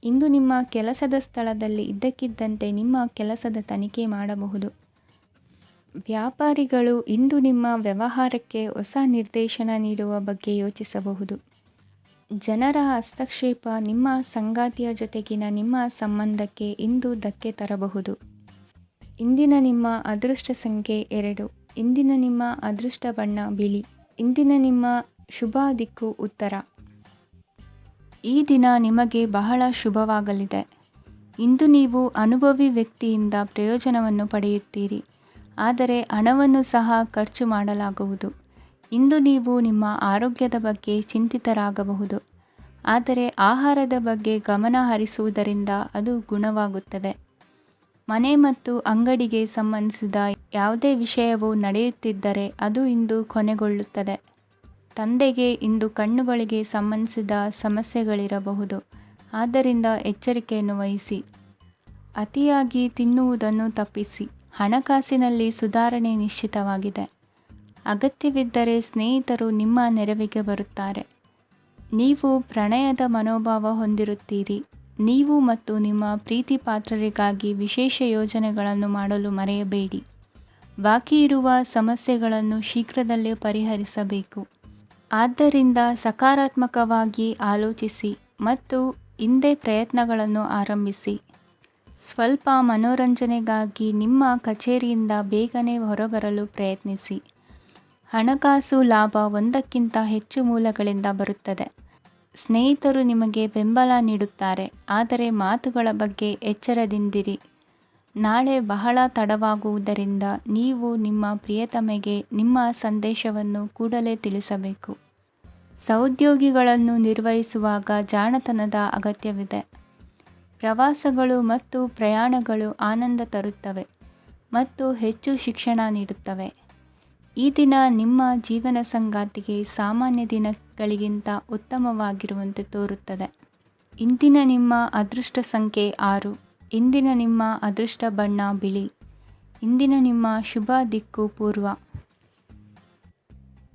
ಇಂದು ನಿಮ್ಮ ಕೆಲಸದ ಸ್ಥಳದಲ್ಲಿ ಇದ್ದಕ್ಕಿದ್ದಂತೆ ನಿಮ್ಮ ಕೆಲಸದ ತನಿಖೆ ಮಾಡಬಹುದು. ವ್ಯಾಪಾರಿಗಳು ಇಂದು ನಿಮ್ಮ ವ್ಯವಹಾರಕ್ಕೆ ಹೊಸ ನಿರ್ದೇಶನ ನೀಡುವ ಬಗ್ಗೆ ಯೋಚಿಸಬಹುದು. ಜನರ ಹಸ್ತಕ್ಷೇಪ ನಿಮ್ಮ ಸಂಗಾತಿಯ ಜೊತೆಗಿನ ನಿಮ್ಮ ಸಂಬಂಧಕ್ಕೆ ಇಂದು ಧಕ್ಕೆ ತರಬಹುದು. ಇಂದಿನ ನಿಮ್ಮ ಅದೃಷ್ಟ ಸಂಖ್ಯೆ 2. ಇಂದಿನ ನಿಮ್ಮ ಅದೃಷ್ಟ ಬಣ್ಣ ಬಿಳಿ. ಇಂದಿನ ನಿಮ್ಮ ಶುಭ ದಿಕ್ಕು ಉತ್ತರ. ಈ ದಿನ ನಿಮಗೆ ಬಹಳ ಶುಭವಾಗಲಿದೆ. ಇಂದು ನೀವು ಅನುಭವಿ ವ್ಯಕ್ತಿಯಿಂದ ಪ್ರಯೋಜನವನ್ನು ಪಡೆಯುತ್ತೀರಿ, ಆದರೆ ಹಣವನ್ನು ಸಹ ಖರ್ಚು ಮಾಡಲಾಗುವುದು. ಇಂದು ನೀವು ನಿಮ್ಮ ಆರೋಗ್ಯದ ಬಗ್ಗೆ ಚಿಂತಿತರಾಗಬಹುದು, ಆದರೆ ಆಹಾರದ ಬಗ್ಗೆ ಗಮನ ಹರಿಸುವುದರಿಂದ ಅದು ಗುಣವಾಗುತ್ತದೆ. ಮನೆ ಮತ್ತು ಅಂಗಡಿಗೆ ಸಂಬಂಧಿಸಿದ ಯಾವುದೇ ವಿಷಯವು ನಡೆಯುತ್ತಿದ್ದರೆ ಅದು ಇಂದು ಕೊನೆಗೊಳ್ಳುತ್ತದೆ. ತಂದೆಗೆ ಇಂದು ಕಣ್ಣುಗಳಿಗೆ ಸಂಬಂಧಿಸಿದ ಸಮಸ್ಯೆಗಳಿರಬಹುದು, ಆದ್ದರಿಂದ ಎಚ್ಚರಿಕೆಯನ್ನು ವಹಿಸಿ. ಅತಿಯಾಗಿ ತಿನ್ನುವುದನ್ನು ತಪ್ಪಿಸಿ. ಹಣಕಾಸಿನಲ್ಲಿ ಸುಧಾರಣೆ ನಿಶ್ಚಿತವಾಗಿದೆ. ಅಗತ್ಯವಿದ್ದರೆ ಸ್ನೇಹಿತರು ನಿಮ್ಮ ನೆರವಿಗೆ ಬರುತ್ತಾರೆ. ನೀವು ಪ್ರಣಯದ ಮನೋಭಾವ ಹೊಂದಿರುತ್ತೀರಿ. ನೀವು ಮತ್ತು ನಿಮ್ಮ ಪ್ರೀತಿ ಪಾತ್ರರಿಗಾಗಿ ವಿಶೇಷ ಯೋಜನೆಗಳನ್ನು ಮಾಡಲು ಮರೆಯಬೇಡಿ. ಬಾಕಿ ಇರುವ ಸಮಸ್ಯೆಗಳನ್ನು ಶೀಘ್ರದಲ್ಲೇ ಪರಿಹರಿಸಬೇಕು. ಆದ್ದರಿಂದ ಸಕಾರಾತ್ಮಕವಾಗಿ ಆಲೋಚಿಸಿ ಮತ್ತು ಇಂದೇ ಪ್ರಯತ್ನಗಳನ್ನು ಆರಂಭಿಸಿ. ಸ್ವಲ್ಪ ಮನೋರಂಜನೆಗಾಗಿ ನಿಮ್ಮ ಕಚೇರಿಯಿಂದ ಬೇಗನೆ ಹೊರಬರಲು ಪ್ರಯತ್ನಿಸಿ. ಹಣಕಾಸು ಲಾಭ ಒಂದಕ್ಕಿಂತ ಹೆಚ್ಚು ಮೂಲಗಳಿಂದ ಬರುತ್ತದೆ. ಸ್ನೇಹಿತರು ನಿಮಗೆ ಬೆಂಬಲ ನೀಡುತ್ತಾರೆ, ಆದರೆ ಮಾತುಗಳ ಬಗ್ಗೆ ಎಚ್ಚರದಿಂದಿರಿ. ನಾಳೆ ಬಹಳ ತಡವಾಗುವುದರಿಂದ ನೀವು ನಿಮ್ಮ ಪ್ರಿಯತಮೆಗೆ ನಿಮ್ಮ ಸಂದೇಶವನ್ನು ಕೂಡಲೇ ತಿಳಿಸಬೇಕು. ಸಹೋದ್ಯೋಗಿಗಳನ್ನು ನಿರ್ವಹಿಸುವಾಗ ಜಾಣತನದ ಅಗತ್ಯವಿದೆ. ಪ್ರವಾಸಗಳು ಮತ್ತು ಪ್ರಯಾಣಗಳು ಆನಂದ ತರುತ್ತವೆ ಮತ್ತು ಹೆಚ್ಚು ಶಿಕ್ಷಣ ನೀಡುತ್ತವೆ. ಈ ದಿನ ನಿಮ್ಮ ಜೀವನ ಸಂಗಾತಿಗೆ ಸಾಮಾನ್ಯ ದಿನಗಳಿಗಿಂತ ಉತ್ತಮವಾಗಿರುವಂತೆ ತೋರುತ್ತದೆ. ಇಂದಿನ ನಿಮ್ಮ ಅದೃಷ್ಟ ಸಂಖ್ಯೆ 6. ಇಂದಿನ ನಿಮ್ಮ ಅದೃಷ್ಟ ಬಣ್ಣ ಬಿಳಿ. ಇಂದಿನ ನಿಮ್ಮ ಶುಭ ದಿಕ್ಕು ಪೂರ್ವ.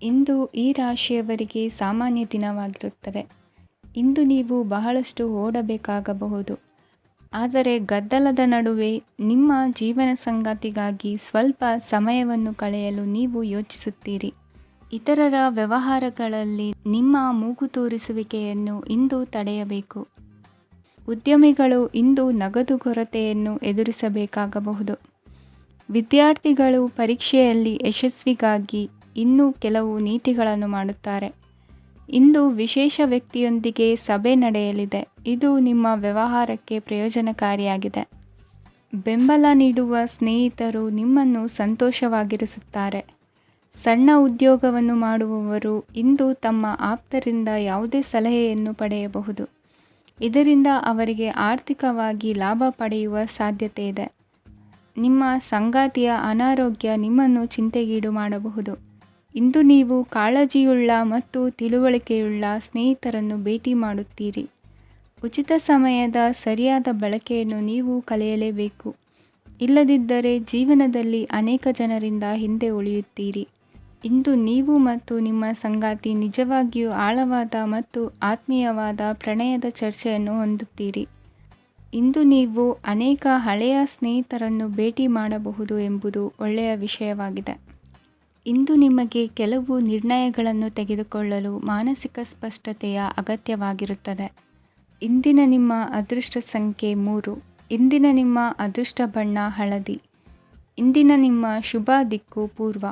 ಇಂದು ಈ ರಾಶಿಯವರಿಗೆ ಸಾಮಾನ್ಯ ದಿನವಾಗಿರುತ್ತದೆ. ಇಂದು ನೀವು ಬಹಳಷ್ಟು ಓಡಬೇಕಾಗಬಹುದು, ಆದರೆ ಗದ್ದಲದ ನಡುವೆ ನಿಮ್ಮ ಜೀವನ ಸಂಗಾತಿಗಾಗಿ ಸ್ವಲ್ಪ ಸಮಯವನ್ನು ಕಳೆಯಲು ನೀವು ಯೋಚಿಸುತ್ತೀರಿ. ಇತರರ ವ್ಯವಹಾರಗಳಲ್ಲಿ ನಿಮ್ಮ ಮೂಗು ತೂರಿಸುವಿಕೆಯನ್ನು ಇಂದು ತಡೆಯಬೇಕು. ಉದ್ಯಮಿಗಳು ಇಂದು ನಗದು ಕೊರತೆಯನ್ನು ಎದುರಿಸಬೇಕಾಗಬಹುದು. ವಿದ್ಯಾರ್ಥಿಗಳು ಪರೀಕ್ಷೆಯಲ್ಲಿ ಯಶಸ್ವಿಗಾಗಿ ಇನ್ನೂ ಕೆಲವು ನೀತಿಗಳನ್ನು ಮಾಡುತ್ತಾರೆ. ಇಂದು ವಿಶೇಷ ವ್ಯಕ್ತಿಯೊಂದಿಗೆ ಸಭೆ ನಡೆಯಲಿದೆ. ಇದು ನಿಮ್ಮ ವ್ಯವಹಾರಕ್ಕೆ ಪ್ರಯೋಜನಕಾರಿಯಾಗಿದೆ. ಬೆಂಬಲ ನೀಡುವ ಸ್ನೇಹಿತರು ನಿಮ್ಮನ್ನು ಸಂತೋಷವಾಗಿರಿಸುತ್ತಾರೆ. ಸಣ್ಣ ಉದ್ಯೋಗವನ್ನು ಮಾಡುವವರು ಇಂದು ತಮ್ಮ ಆಪ್ತರಿಂದ ಯಾವುದೇ ಸಲಹೆಯನ್ನು ಪಡೆಯಬಹುದು. ಇದರಿಂದ ಅವರಿಗೆ ಆರ್ಥಿಕವಾಗಿ ಲಾಭ ಪಡೆಯುವ ಸಾಧ್ಯತೆ ಇದೆ. ನಿಮ್ಮ ಸಂಗಾತಿಯ ಅನಾರೋಗ್ಯ ನಿಮ್ಮನ್ನು ಚಿಂತೆಗೀಡು ಮಾಡಬಹುದು. ಇಂದು ನೀವು ಕಾಳಜಿಯುಳ್ಳ ಮತ್ತು ತಿಳುವಳಿಕೆಯುಳ್ಳ ಸ್ನೇಹಿತರನ್ನು ಭೇಟಿ ಮಾಡುತ್ತೀರಿ. ಉಚಿತ ಸಮಯದ ಸರಿಯಾದ ಬಳಕೆಯನ್ನು ನೀವು ಕಲಿಯಲೇಬೇಕು. ಇಲ್ಲದಿದ್ದರೆ ಜೀವನದಲ್ಲಿ ಅನೇಕ ಜನರಿಂದ ಹಿಂದೆ ಉಳಿಯುತ್ತೀರಿ. ಇಂದು ನೀವು ಮತ್ತು ನಿಮ್ಮ ಸಂಗಾತಿ ನಿಜವಾಗಿಯೂ ಆಳವಾದ ಮತ್ತು ಆತ್ಮೀಯವಾದ ಪ್ರಣಯದ ಚರ್ಚೆಯನ್ನು ಹೊಂದುತ್ತೀರಿ. ಇಂದು ನೀವು ಅನೇಕ ಹಳೆಯ ಸ್ನೇಹಿತರನ್ನು ಭೇಟಿ ಮಾಡಬಹುದು ಎಂಬುದು ಒಳ್ಳೆಯ ವಿಷಯವಾಗಿದೆ. ಇಂದು ನಿಮಗೆ ಕೆಲವು ನಿರ್ಣಯಗಳನ್ನು ತೆಗೆದುಕೊಳ್ಳಲು ಮಾನಸಿಕ ಸ್ಪಷ್ಟತೆಯ ಅಗತ್ಯವಾಗಿರುತ್ತದೆ. ಇಂದಿನ ನಿಮ್ಮ ಅದೃಷ್ಟ ಸಂಖ್ಯೆ 3. ಇಂದಿನ ನಿಮ್ಮ ಅದೃಷ್ಟ ಬಣ್ಣ ಹಳದಿ. ಇಂದಿನ ನಿಮ್ಮ ಶುಭ ದಿಕ್ಕು ಪೂರ್ವ.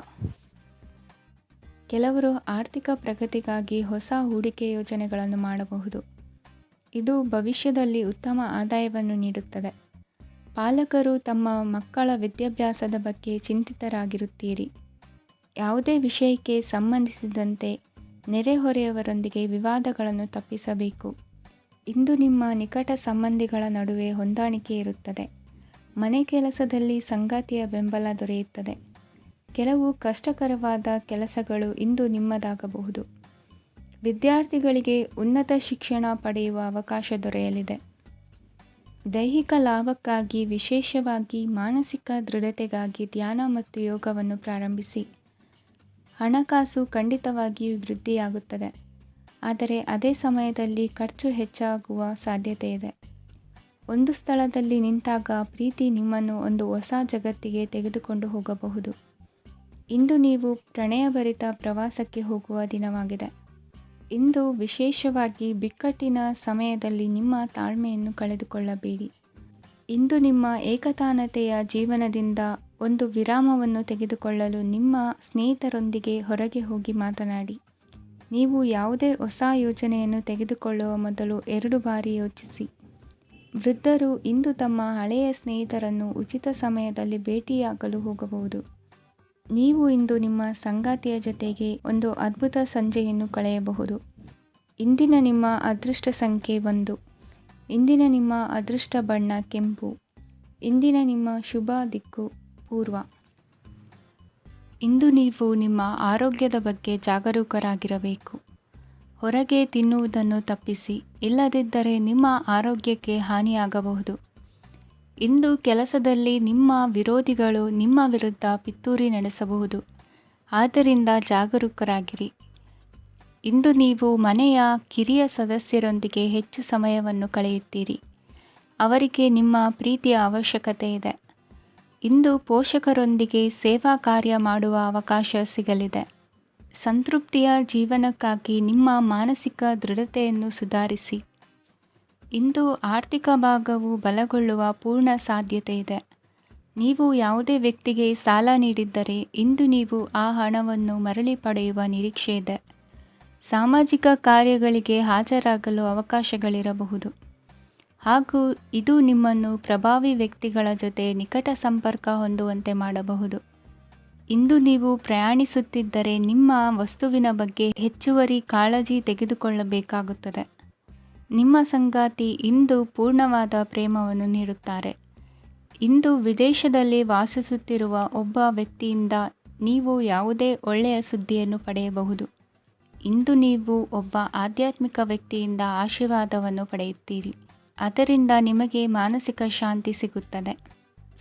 ಕೆಲವರು ಆರ್ಥಿಕ ಪ್ರಗತಿಗಾಗಿ ಹೊಸ ಹೂಡಿಕೆ ಯೋಜನೆಗಳನ್ನು ಮಾಡಬಹುದು. ಇದು ಭವಿಷ್ಯದಲ್ಲಿ ಉತ್ತಮ ಆದಾಯವನ್ನು ನೀಡುತ್ತದೆ. ಪಾಲಕರು ತಮ್ಮ ಮಕ್ಕಳ ವಿದ್ಯಾಭ್ಯಾಸದ ಬಗ್ಗೆ ಚಿಂತಿತರಾಗಿರುತ್ತೀರಿ. ಯಾವುದೇ ವಿಷಯಕ್ಕೆ ಸಂಬಂಧಿಸಿದಂತೆ ನೆರೆಹೊರೆಯವರೊಂದಿಗೆ ವಿವಾದಗಳನ್ನು ತಪ್ಪಿಸಬೇಕು. ಇಂದು ನಿಮ್ಮ ನಿಕಟ ಸಂಬಂಧಿಗಳ ನಡುವೆ ಹೊಂದಾಣಿಕೆ ಇರುತ್ತದೆ. ಮನೆ ಕೆಲಸದಲ್ಲಿ ಸಂಗಾತಿಯ ಬೆಂಬಲ ದೊರೆಯುತ್ತದೆ. ಕೆಲವು ಕಷ್ಟಕರವಾದ ಕೆಲಸಗಳು ಇಂದು ನಿಮ್ಮದಾಗಬಹುದು. ವಿದ್ಯಾರ್ಥಿಗಳಿಗೆ ಉನ್ನತ ಶಿಕ್ಷಣ ಪಡೆಯುವ ಅವಕಾಶ ದೊರೆಯಲಿದೆ. ದೈಹಿಕ ಲಾಭಕ್ಕಾಗಿ, ವಿಶೇಷವಾಗಿ ಮಾನಸಿಕ ದೃಢತೆಗಾಗಿ ಧ್ಯಾನ ಮತ್ತು ಯೋಗವನ್ನು ಪ್ರಾರಂಭಿಸಿ. ಹಣಕಾಸು ಖಂಡಿತವಾಗಿಯೂ ವೃದ್ಧಿಯಾಗುತ್ತದೆ, ಆದರೆ ಅದೇ ಸಮಯದಲ್ಲಿ ಖರ್ಚು ಹೆಚ್ಚಾಗುವ ಸಾಧ್ಯತೆ ಇದೆ. ಒಂದು ಸ್ಥಳದಲ್ಲಿ ನಿಂತಾಗ ಪ್ರೀತಿ ನಿಮ್ಮನ್ನು ಒಂದು ಹೊಸ ಜಗತ್ತಿಗೆ ತೆಗೆದುಕೊಂಡು ಹೋಗಬಹುದು. ಇಂದು ನೀವು ಪ್ರಣಯಭರಿತ ಪ್ರವಾಸಕ್ಕೆ ಹೋಗುವ ದಿನವಾಗಿದೆ. ಇಂದು ವಿಶೇಷವಾಗಿ ಬಿಕ್ಕಟ್ಟಿನ ಸಮಯದಲ್ಲಿ ನಿಮ್ಮ ತಾಳ್ಮೆಯನ್ನು ಕಳೆದುಕೊಳ್ಳಬೇಡಿ. ಇಂದು ನಿಮ್ಮ ಏಕತಾನತೆಯ ಜೀವನದಿಂದ ಒಂದು ವಿರಾಮವನ್ನು ತೆಗೆದುಕೊಳ್ಳಲು ನಿಮ್ಮ ಸ್ನೇಹಿತರೊಂದಿಗೆ ಹೊರಗೆ ಹೋಗಿ ಮಾತನಾಡಿ. ನೀವು ಯಾವುದೇ ಹೊಸ ಯೋಜನೆಯನ್ನು ತೆಗೆದುಕೊಳ್ಳುವ ಮೊದಲು 2 ಬಾರಿ ಯೋಚಿಸಿ. ವೃದ್ಧರು ಇಂದು ತಮ್ಮ ಹಳೆಯ ಸ್ನೇಹಿತರನ್ನು ಉಚಿತ ಸಮಯದಲ್ಲಿ ಭೇಟಿಯಾಗಲು ಹೋಗಬಹುದು. ನೀವು ಇಂದು ನಿಮ್ಮ ಸಂಗಾತಿಯ ಜೊತೆಗೆ ಒಂದು ಅದ್ಭುತ ಸಂಜೆಯನ್ನು ಕಳೆಯಬಹುದು. ಇಂದಿನ ನಿಮ್ಮ ಅದೃಷ್ಟ ಸಂಖ್ಯೆ 1. ಇಂದಿನ ನಿಮ್ಮ ಅದೃಷ್ಟ ಬಣ್ಣ ಕೆಂಪು. ಇಂದಿನ ನಿಮ್ಮ ಶುಭ ದಿಕ್ಕು ಪೂರ್ವ. ಇಂದು ನೀವು ನಿಮ್ಮ ಆರೋಗ್ಯದ ಬಗ್ಗೆ ಜಾಗರೂಕರಾಗಿರಬೇಕು. ಹೊರಗೆ ತಿನ್ನುವುದನ್ನು ತಪ್ಪಿಸಿ, ಇಲ್ಲದಿದ್ದರೆ ನಿಮ್ಮ ಆರೋಗ್ಯಕ್ಕೆ ಹಾನಿಯಾಗಬಹುದು. ಇಂದು ಕೆಲಸದಲ್ಲಿ ನಿಮ್ಮ ವಿರೋಧಿಗಳು ನಿಮ್ಮ ವಿರುದ್ಧ ಪಿತೂರಿ ನಡೆಸಬಹುದು. ಆದ್ದರಿಂದ ಜಾಗರೂಕರಾಗಿರಿ. ಇಂದು ನೀವು ಮನೆಯ ಕಿರಿಯ ಸದಸ್ಯರೊಂದಿಗೆ ಹೆಚ್ಚು ಸಮಯವನ್ನು ಕಳೆಯುತ್ತೀರಿ. ಅವರಿಗೆ ನಿಮ್ಮ ಪ್ರೀತಿಯ ಅವಶ್ಯಕತೆ ಇದೆ. ಇಂದು ಪೋಷಕರೊಂದಿಗೆ ಸೇವಾ ಕಾರ್ಯ ಮಾಡುವ ಅವಕಾಶ ಸಿಗಲಿದೆ. ಸಂತೃಪ್ತಿಯ ಜೀವನಕ್ಕಾಗಿ ನಿಮ್ಮ ಮಾನಸಿಕ ದೃಢತೆಯನ್ನು ಸುಧಾರಿಸಿ. ಇಂದು ಆರ್ಥಿಕ ಭಾಗವು ಬಲಗೊಳ್ಳುವ ಪೂರ್ಣ ಸಾಧ್ಯತೆ ಇದೆ. ನೀವು ಯಾವುದೇ ವ್ಯಕ್ತಿಗೆ ಸಾಲ ನೀಡಿದ್ದರೆ ಇಂದು ನೀವು ಆ ಹಣವನ್ನು ಮರಳಿ ಪಡೆಯುವ ನಿರೀಕ್ಷೆ ಇದೆ. ಸಾಮಾಜಿಕ ಕಾರ್ಯಗಳಿಗೆ ಹಾಜರಾಗಲು ಅವಕಾಶಗಳಿರಬಹುದು ಹಾಗೂ ಇದು ನಿಮ್ಮನ್ನು ಪ್ರಭಾವಿ ವ್ಯಕ್ತಿಗಳ ಜೊತೆ ನಿಕಟ ಸಂಪರ್ಕ ಹೊಂದುವಂತೆ ಮಾಡಬಹುದು. ಇಂದು ನೀವು ಪ್ರಯಾಣಿಸುತ್ತಿದ್ದರೆ ನಿಮ್ಮ ವಸ್ತುವಿನ ಬಗ್ಗೆ ಹೆಚ್ಚುವರಿ ಕಾಳಜಿ ತೆಗೆದುಕೊಳ್ಳಬೇಕಾಗುತ್ತದೆ. ನಿಮ್ಮ ಸಂಗಾತಿ ಇಂದು ಪೂರ್ಣವಾದ ಪ್ರೇಮವನ್ನು ನೀಡುತ್ತಾರೆ. ಇಂದು ವಿದೇಶದಲ್ಲಿ ವಾಸಿಸುತ್ತಿರುವ ಒಬ್ಬ ವ್ಯಕ್ತಿಯಿಂದ ನೀವು ಯಾವುದೇ ಒಳ್ಳೆಯ ಸುದ್ದಿಯನ್ನು ಪಡೆಯಬಹುದು. ಇಂದು ನೀವು ಒಬ್ಬ ಆಧ್ಯಾತ್ಮಿಕ ವ್ಯಕ್ತಿಯಿಂದ ಆಶೀರ್ವಾದವನ್ನು ಪಡೆಯುತ್ತೀರಿ. ಅದರಿಂದ ನಿಮಗೆ ಮಾನಸಿಕ ಶಾಂತಿ ಸಿಗುತ್ತದೆ.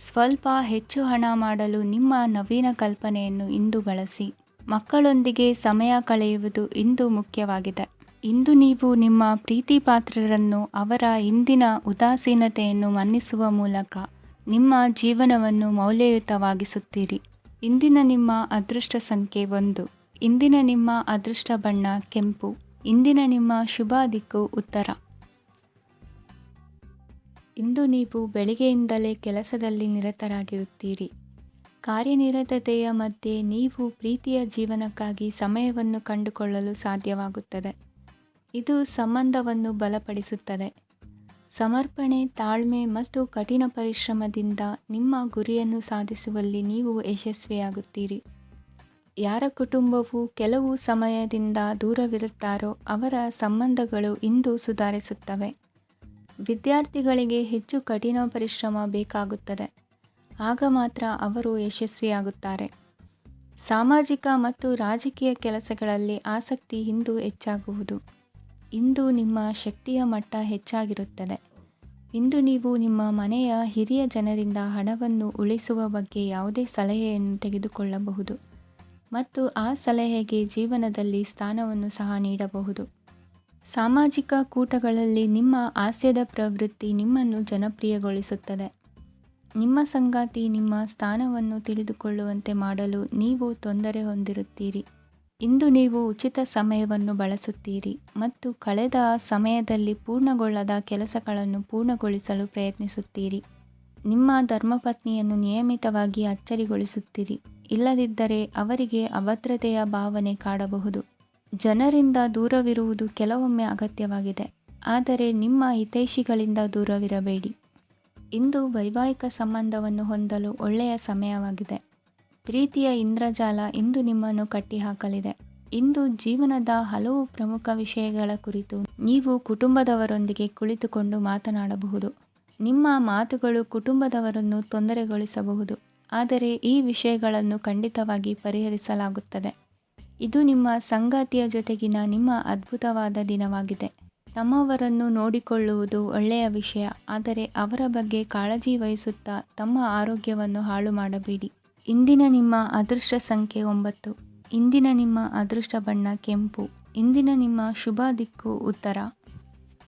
ಸ್ವಲ್ಪ ಹೆಚ್ಚು ಹಣ ಮಾಡಲು ನಿಮ್ಮ ನವೀನ ಕಲ್ಪನೆಯನ್ನು ಇಂದು ಬಳಸಿ. ಮಕ್ಕಳೊಂದಿಗೆ ಸಮಯ ಕಳೆಯುವುದು ಇಂದು ಮುಖ್ಯವಾಗಿದೆ. ಇಂದು ನೀವು ನಿಮ್ಮ ಪ್ರೀತಿ ಪಾತ್ರರನ್ನು ಅವರ ಇಂದಿನ ಉದಾಸೀನತೆಯನ್ನು ಮನ್ನಿಸುವ ಮೂಲಕ ನಿಮ್ಮ ಜೀವನವನ್ನು ಮೌಲ್ಯಯುತವಾಗಿಸುತ್ತೀರಿ. ಇಂದಿನ ನಿಮ್ಮ ಅದೃಷ್ಟ ಸಂಖ್ಯೆ 1. ಇಂದಿನ ನಿಮ್ಮ ಅದೃಷ್ಟ ಬಣ್ಣ ಕೆಂಪು. ಇಂದಿನ ನಿಮ್ಮ ಶುಭ ದಿಕ್ಕು ಉತ್ತರ. ಇಂದು ನೀವು ಬೆಳಿಗ್ಗೆಯಿಂದಲೇ ಕೆಲಸದಲ್ಲಿ ನಿರತರಾಗಿರುತ್ತೀರಿ. ಕಾರ್ಯನಿರತತೆಯ ಮಧ್ಯೆ ನೀವು ಪ್ರೀತಿಯ ಜೀವನಕ್ಕಾಗಿ ಸಮಯವನ್ನು ಕಂಡುಕೊಳ್ಳಲು ಸಾಧ್ಯವಾಗುತ್ತದೆ. ಇದು ಸಂಬಂಧವನ್ನು ಬಲಪಡಿಸುತ್ತದೆ. ಸಮರ್ಪಣೆ, ತಾಳ್ಮೆ ಮತ್ತು ಕಠಿಣ ಪರಿಶ್ರಮದಿಂದ ನಿಮ್ಮ ಗುರಿಯನ್ನು ಸಾಧಿಸುವಲ್ಲಿ ನೀವು ಯಶಸ್ವಿಯಾಗುತ್ತೀರಿ. ಯಾರ ಕುಟುಂಬವು ಕೆಲವು ಸಮಯದಿಂದ ದೂರವಿರುತ್ತಾರೋ ಅವರ ಸಂಬಂಧಗಳು ಇಂದು ಸುಧಾರಿಸುತ್ತವೆ. ವಿದ್ಯಾರ್ಥಿಗಳಿಗೆ ಹೆಚ್ಚು ಕಠಿಣ ಪರಿಶ್ರಮ ಬೇಕಾಗುತ್ತದೆ. ಆಗ ಮಾತ್ರ ಅವರು ಯಶಸ್ವಿಯಾಗುತ್ತಾರೆ. ಸಾಮಾಜಿಕ ಮತ್ತು ರಾಜಕೀಯ ಕೆಲಸಗಳಲ್ಲಿ ಆಸಕ್ತಿ ಇಂದು ಹೆಚ್ಚಾಗುವುದು. ಇಂದು ನಿಮ್ಮ ಶಕ್ತಿಯ ಮಟ್ಟ ಹೆಚ್ಚಾಗಿರುತ್ತದೆ. ಇಂದು ನೀವು ನಿಮ್ಮ ಮನೆಯ ಹಿರಿಯ ಜನರಿಂದ ಹಣವನ್ನು ಉಳಿಸುವ ಬಗ್ಗೆ ಯಾವುದೇ ಸಲಹೆಯನ್ನು ತೆಗೆದುಕೊಳ್ಳಬಹುದು ಮತ್ತು ಆ ಸಲಹೆಗೆ ಜೀವನದಲ್ಲಿ ಸ್ಥಾನವನ್ನು ಸಹ ನೀಡಬಹುದು. ಸಾಮಾಜಿಕ ಕೂಟಗಳಲ್ಲಿ ನಿಮ್ಮ ಹಾಸ್ಯದ ಪ್ರವೃತ್ತಿ ನಿಮ್ಮನ್ನು ಜನಪ್ರಿಯಗೊಳಿಸುತ್ತದೆ. ನಿಮ್ಮ ಸಂಗಾತಿ ನಿಮ್ಮ ಸ್ಥಾನವನ್ನು ತಿಳಿದುಕೊಳ್ಳುವಂತೆ ಮಾಡಲು ನೀವು ತೊಂದರೆ ಹೊಂದಿರುತ್ತೀರಿ. ಇಂದು ನೀವು ಉಚಿತ ಸಮಯವನ್ನು ಬಳಸುತ್ತೀರಿ ಮತ್ತು ಕಳೆದ ಸಮಯದಲ್ಲಿ ಪೂರ್ಣಗೊಳ್ಳದ ಕೆಲಸಗಳನ್ನು ಪೂರ್ಣಗೊಳಿಸಲು ಪ್ರಯತ್ನಿಸುತ್ತೀರಿ. ನಿಮ್ಮ ಧರ್ಮಪತ್ನಿಯನ್ನು ನಿಯಮಿತವಾಗಿ ಅಚ್ಚರಿಗೊಳಿಸುತ್ತೀರಿ. ಇಲ್ಲದಿದ್ದರೆ ಅವರಿಗೆ ಅಭದ್ರತೆಯ ಭಾವನೆ ಕಾಡಬಹುದು. ಜನರಿಂದ ದೂರವಿರುವುದು ಕೆಲವೊಮ್ಮೆ ಅಗತ್ಯವಾಗಿದೆ, ಆದರೆ ನಿಮ್ಮ ಹಿತೈಷಿಗಳಿಂದ ದೂರವಿರಬೇಡಿ. ಇಂದು ವೈವಾಹಿಕ ಸಂಬಂಧವನ್ನು ಹೊಂದಲು ಒಳ್ಳೆಯ ಸಮಯವಾಗಿದೆ. ಪ್ರೀತಿಯ ಇಂದ್ರಜಾಲ ಇಂದು ನಿಮ್ಮನ್ನು ಕಟ್ಟಿಹಾಕಲಿದೆ. ಇಂದು ಜೀವನದ ಹಲವು ಪ್ರಮುಖ ವಿಷಯಗಳ ಕುರಿತು ನೀವು ಕುಟುಂಬದವರೊಂದಿಗೆ ಕುಳಿತುಕೊಂಡು ಮಾತನಾಡಬಹುದು. ನಿಮ್ಮ ಮಾತುಗಳು ಕುಟುಂಬದವರನ್ನು ತೊಂದರೆಗೊಳಿಸಬಹುದು, ಆದರೆ ಈ ವಿಷಯಗಳನ್ನು ಖಂಡಿತವಾಗಿ ಪರಿಹರಿಸಲಾಗುತ್ತದೆ. ಇದು ನಿಮ್ಮ ಸಂಗಾತಿಯ ಜೊತೆಗಿನ ನಿಮ್ಮ ಅದ್ಭುತವಾದ ದಿನವಾಗಿದೆ. ತಮ್ಮವರನ್ನು ನೋಡಿಕೊಳ್ಳುವುದು ಒಳ್ಳೆಯ ವಿಷಯ, ಆದರೆ ಅವರ ಬಗ್ಗೆ ಕಾಳಜಿ ವಹಿಸುತ್ತಾ ತಮ್ಮ ಆರೋಗ್ಯವನ್ನು ಹಾಳು ಮಾಡಬೇಡಿ. ಇಂದಿನ ನಿಮ್ಮ ಅದೃಷ್ಟ ಸಂಖ್ಯೆ 9. ಇಂದಿನ ನಿಮ್ಮ ಅದೃಷ್ಟ ಬಣ್ಣ ಕೆಂಪು. ಇಂದಿನ ನಿಮ್ಮ ಶುಭ ದಿಕ್ಕು ಉತ್ತರ.